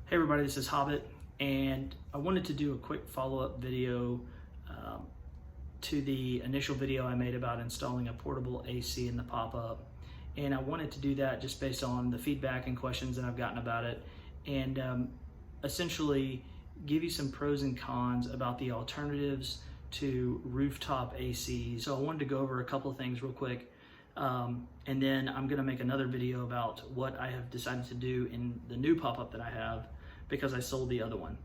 Hey everybody, this is Hobbit, and I wanted to do a quick follow-up video to the initial video I made about installing a portable AC in the PopUp. And I wanted to do that just based on the feedback and questions that I've gotten about it, and essentially give you some pros and cons about the alternatives to rooftop ACs. So I wanted to go over a couple of things real quick. And then I'm gonna make another video about what I have decided to do in the new PopUp that I have, because I sold the other one.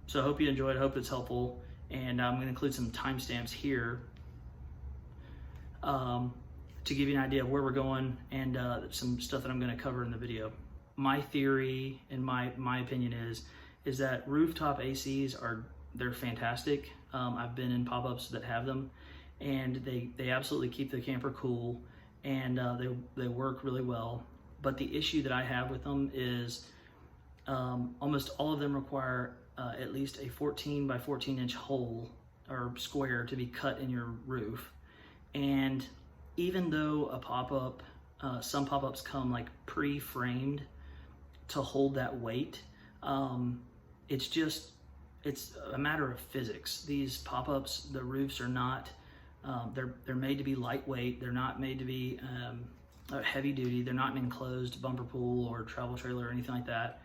So I hope you enjoyed, I hope it's helpful, and I'm gonna include some timestamps here to give you an idea of where we're going and some stuff that I'm gonna cover in the video. My theory and my opinion is that rooftop ACs they're fantastic. I've been in PopUps that have them, and they absolutely keep the camper cool, and they work really well. But the issue that I have with them is almost all of them require at least a 14 by 14 inch hole or square to be cut in your roof. And even though a PopUp, some PopUps come like pre-framed to hold that weight, it's a matter of physics. These PopUps, the roofs are not, they're made to be lightweight. They're not made to be heavy duty. They're not an enclosed bumper pool or travel trailer or anything like that.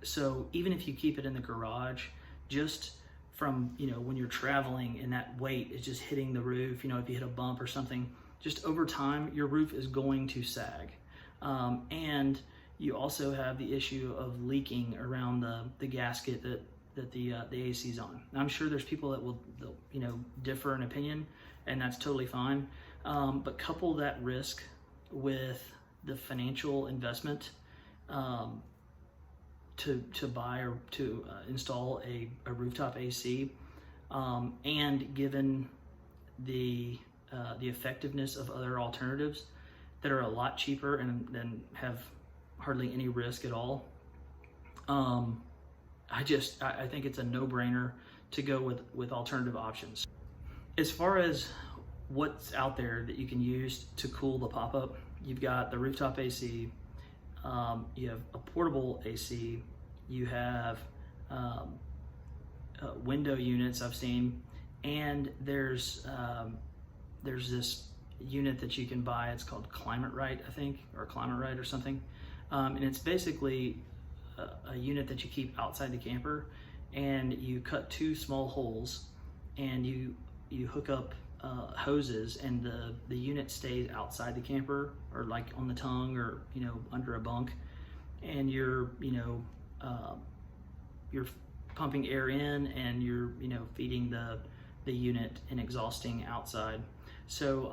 So even if you keep it in the garage, just from, when you're traveling and that weight is just hitting the roof, if you hit a bump or something, just over time, your roof is going to sag. And you also have the issue of leaking around the gasket that the AC's on. Now, I'm sure there's people that will differ in opinion, and that's totally fine. But couple that risk with the financial investment to buy or to install a rooftop AC, and given the effectiveness of other alternatives that are a lot cheaper and have hardly any risk at all, I think it's a no-brainer to go with alternative options. As far as what's out there that you can use to cool the PopUp, you've got the rooftop AC, you have a portable AC, you have window units I've seen, and there's this unit that you can buy. It's called ClimateRite, I think, or ClimateRite or something, and it's basically a unit that you keep outside the camper, and you cut two small holes, and you hook up hoses, and the unit stays outside the camper, or like on the tongue, or under a bunk, and you're pumping air in, and you're feeding the unit and exhausting outside. So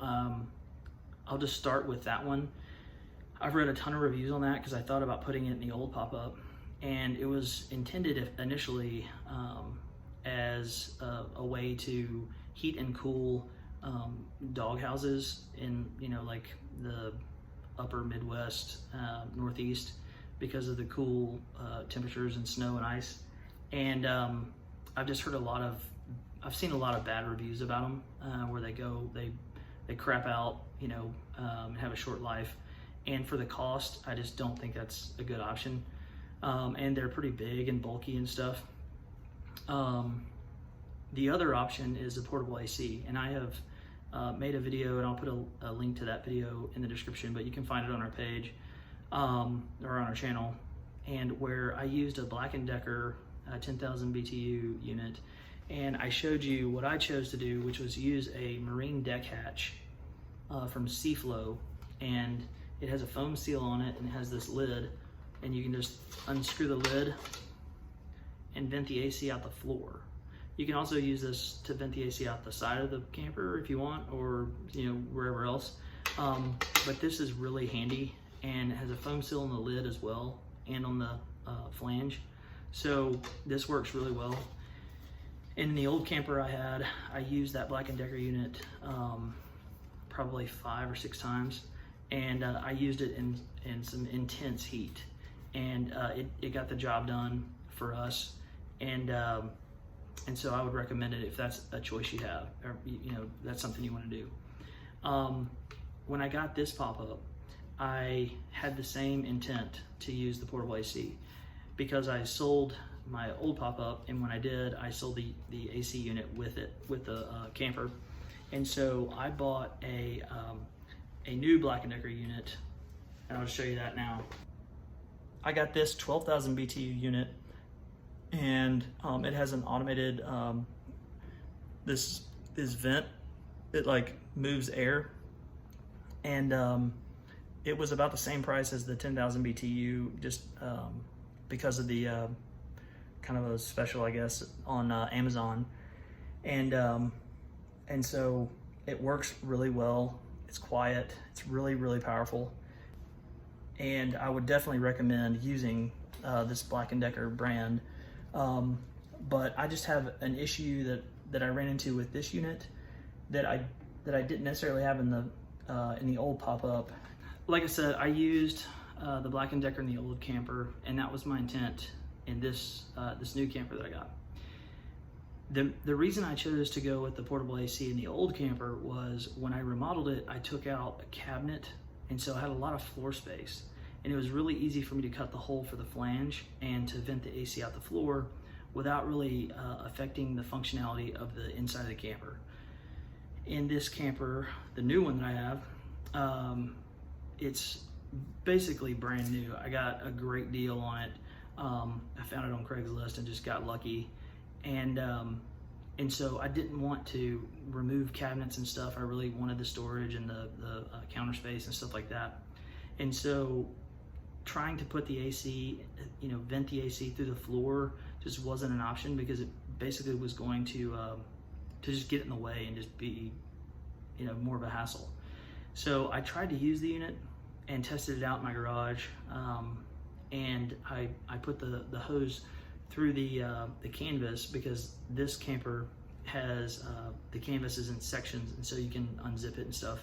I'll just start with that one. I've read a ton of reviews on that because I thought about putting it in the old PopUp, and it was intended initially as a way to heat and cool dog houses in like the upper Midwest, Northeast, because of the cool temperatures and snow and ice. And I've just heard I've seen a lot of bad reviews about them, where they crap out, and have a short life. And for the cost, I just don't think that's a good option. And they're pretty big and bulky and stuff. The other option is a portable AC, and I have made a video, and I'll put a link to that video in the description, but you can find it on our page, or on our channel, and where I used a Black & Decker 10,000 BTU unit, and I showed you what I chose to do, which was use a marine deck hatch from Seaflow, and it has a foam seal on it, and it has this lid, and you can just unscrew the lid and vent the AC out the floor. You can also use this to vent the AC out the side of the camper if you want, or wherever else. But this is really handy, and it has a foam seal on the lid as well, and on the flange. So this works really well. In the old camper I used that Black & Decker unit probably 5 or 6 times, and I used it in some intense heat, and it got the job done for us. And so I would recommend it if that's a choice you have, or that's something you want to do. When I got this PopUp, I had the same intent to use the portable AC because I sold my old pop-up, and when I did, I sold the AC unit with it, with the camper. And so I bought a new Black & Decker unit, and I'll just show you that now. I got this 12,000 BTU unit, and it has an automated, this vent, it like moves air, and it was about the same price as the 10,000 BTU, just because of the kind of a special, I guess, on Amazon, and so it works really well. It's quiet. It's really, really powerful, and I would definitely recommend using this Black & Decker brand. But I just have an issue that I ran into with this unit that I didn't necessarily have in the old pop-up. Like I said, I used the Black & Decker in the old camper, and that was my intent in this new camper that I got. The reason I chose to go with the portable AC in the old camper was when I remodeled it, I took out a cabinet, and so I had a lot of floor space, and it was really easy for me to cut the hole for the flange and to vent the AC out the floor without really affecting the functionality of the inside of the camper. In this camper, the new one that I have, it's basically brand new. I got a great deal on it. I found it on Craigslist and just got lucky. And so I didn't want to remove cabinets and stuff. I really wanted the storage and the counter space and stuff like that. And so trying to put the AC, vent the AC through the floor just wasn't an option, because it basically was going to just get in the way and just be, more of a hassle. So I tried to use the unit and tested it out in my garage, and I put the hose through the canvas, because this camper has the canvas is in sections, and so you can unzip it and stuff.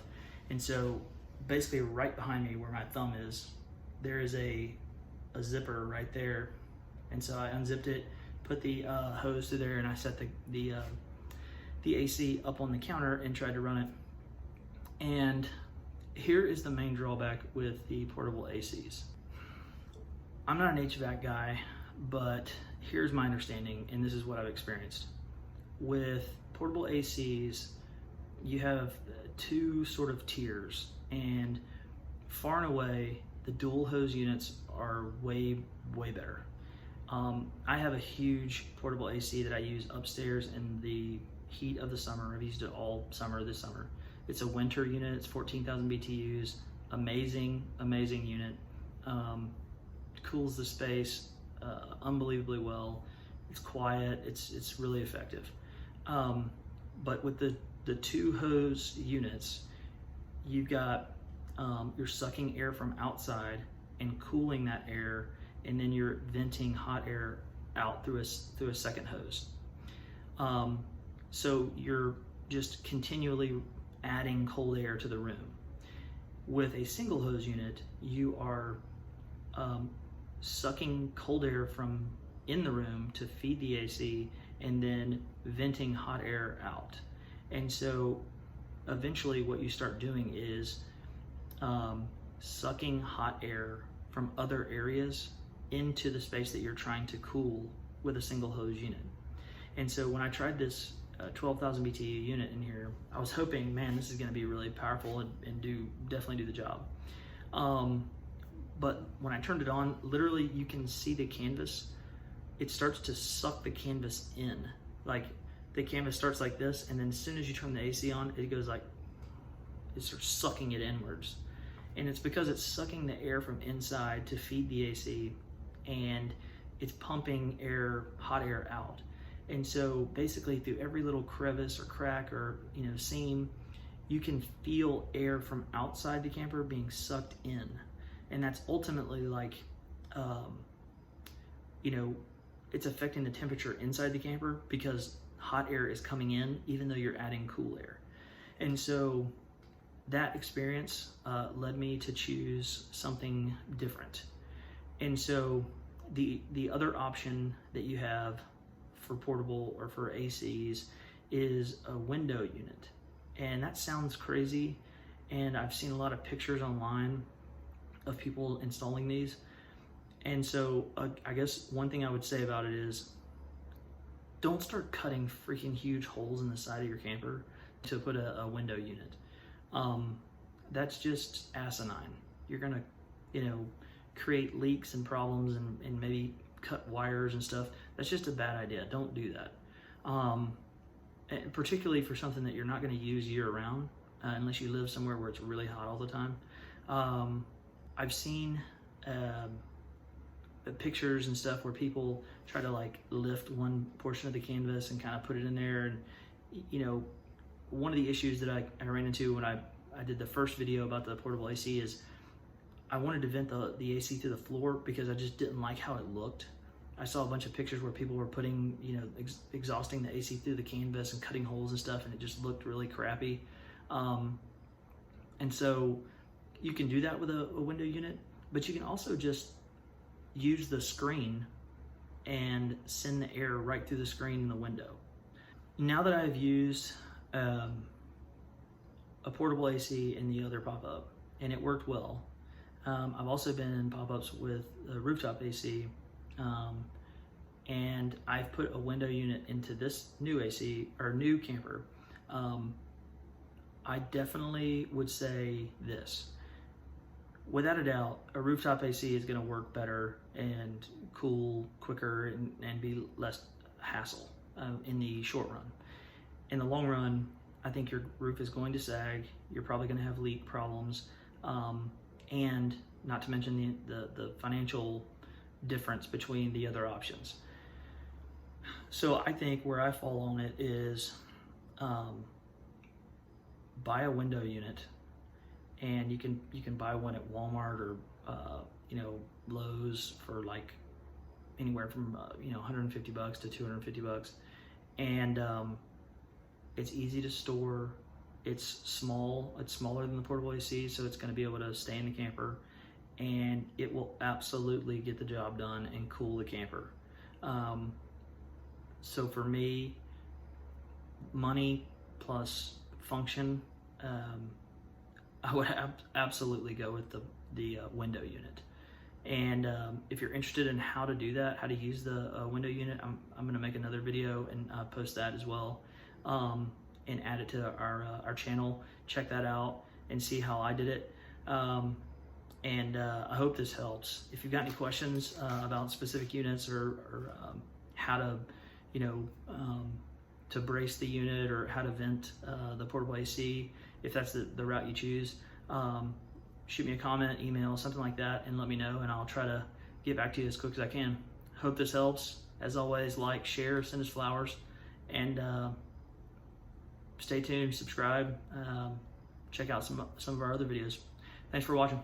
And so basically right behind me where my thumb is, there is a zipper right there, and so I unzipped it, put the hose through there, and I set the AC up on the counter and tried to run it. And here is the main drawback with the portable ACs. I'm not an HVAC guy, but here's my understanding, and this is what I've experienced. With portable ACs, you have two sort of tiers, and far and away, the dual hose units are way, way better. I have a huge portable AC that I use upstairs in the heat of the summer. I've used it all summer this summer. It's a winter unit, it's 14,000 BTUs, amazing, amazing unit. Cools the space unbelievably well. It's quiet, it's really effective. But with the two hose units, you've got, you're sucking air from outside and cooling that air, and then you're venting hot air out through a second hose. So you're just continually adding cold air to the room. With a single hose unit, you are sucking cold air from in the room to feed the AC, and then venting hot air out. And so eventually what you start doing is sucking hot air from other areas into the space that you're trying to cool with a single hose unit. And so when I tried this 12,000 BTU unit in here, I was hoping, man, this is going to be really powerful and definitely do the job. But when I turned it on, literally you can see the canvas. It starts to suck the canvas in. Like the canvas starts like this, and then as soon as you turn the AC on, it goes like, it starts sucking it inwards. And it's because it's sucking the air from inside to feed the AC, and it's pumping air, hot air out. And so basically through every little crevice or crack or seam, you can feel air from outside the camper being sucked in. And that's ultimately like, it's affecting the temperature inside the camper, because hot air is coming in even though you're adding cool air. And so that experience led me to choose something different. And so the other option that you have for portable or for ACs is a window unit. And that sounds crazy, and I've seen a lot of pictures online, of people installing these. And so I guess one thing I would say about it is, don't start cutting freaking huge holes in the side of your camper to put a window unit. That's just asinine. You're gonna, create leaks and problems and maybe cut wires and stuff. That's just a bad idea. Don't do that. And particularly for something that you're not gonna use year round, unless you live somewhere where it's really hot all the time. I've seen pictures and stuff where people try to like lift one portion of the canvas and kind of put it in there. And one of the issues that I ran into when I did the first video about the portable AC is I wanted to vent the AC through the floor because I just didn't like how it looked. I saw a bunch of pictures where people were putting, exhausting the AC through the canvas and cutting holes and stuff, and it just looked really crappy. And so you can do that with a window unit, but you can also just use the screen and send the air right through the screen in the window. Now that I've used a portable AC in the other pop-up and it worked well, I've also been in pop-ups with the rooftop AC, and I've put a window unit into this new AC or new camper. I definitely would say this. Without a doubt, a rooftop AC is going to work better and cool quicker and be less hassle in the short run. In the long run, I think your roof is going to sag. You're probably going to have leak problems, and not to mention the financial difference between the other options. So I think where I fall on it is buy a window unit. And you can buy one at Walmart or Lowe's for like anywhere from $150 to $250, and it's easy to store. It's small. It's smaller than the portable AC, so it's going to be able to stay in the camper, and it will absolutely get the job done and cool the camper. So for me, money plus function. I would absolutely go with the window unit. And if you're interested in how to do that, how to use the window unit, I'm going to make another video and post that as well, and add it to our channel. Check that out and see how I did it. And I hope this helps. If you've got any questions about specific units or how to, to brace the unit or how to vent the portable AC, if that's the route you choose, shoot me a comment, email, something like that, and let me know, and I'll try to get back to you as quick as I can. Hope this helps. As always, like, share, send us flowers, and stay tuned, subscribe, check out some of our other videos. Thanks for watching.